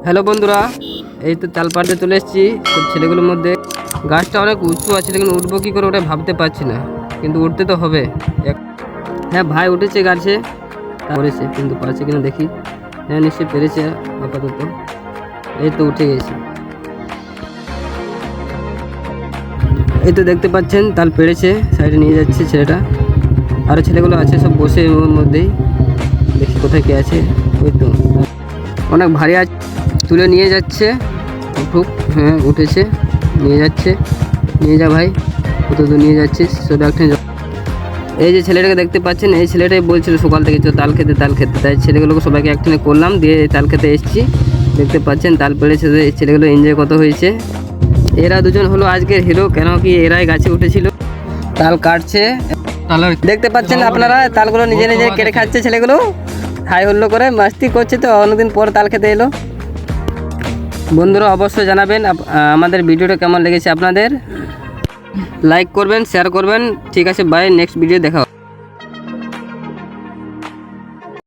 Hello বন্ধুরা, এই তো তাল পাড়তে চলে এসেছি সব ছেলেগুলোর মধ্যে। গাছটা অনেক উঁচু আছে, কিন্তু উঠবো কী করে ওটা ভাবতে পারছি না, কিন্তু উঠতে তো হবে। হ্যাঁ ভাই উঠেছে গাছে, করেছে কিন্তু পারছে কিনা দেখি। হ্যাঁ নিশ্চয়ই পেরেছে আপাতত। এই তো উঠে গেছে। এই তো দেখতে পাচ্ছেন তাল পেড়েছে, সাইডে নিয়ে যাচ্ছে ছেলেটা। আরও ছেলেগুলো আছে সব বসে ওর মধ্যেই, দেখি কোথায় কে আছে। ওই তো অনেক ভারী আছে, তুলে নিয়ে যাচ্ছে। উঠুক, হ্যাঁ উঠেছে, নিয়ে যাচ্ছে। নিয়ে যা ভাই, কত দূর নিয়ে যাচ্ছিস সেটা একটা। এই যে ছেলেটাকে দেখতে পাচ্ছেন, এই ছেলেটাই বলছিল সকাল থেকে তাল খেতে তাল খেতে, তাই ছেলেগুলোকে সবাইকে একখানে করলাম, দিয়ে তাল খেতে এসেছি। দেখতে পাচ্ছেন তাল পেড়েছে, এই ছেলেগুলো এনজয় কত হয়েছে। এরা দুজন হলো আজকের হিরো, কেন কি এরাই গাছে উঠেছিল, তাল কাটছে। দেখতে পাচ্ছেন আপনারা, তালগুলো নিজে নিজে কেটে খাচ্ছে ছেলেগুলো, হাই হুল্লো করে মাস্তি করছে। তো অনেকদিন পর তাল খেতে এলো। বন্ধুরা অবশ্যই জানাবেন আমাদের ভিডিওটা কেমন লেগেছে আপনাদের। লাইক করবেন, শেয়ার করবেন। ঠিক আছে, বাই, নেক্সট ভিডিও দেখা হবে।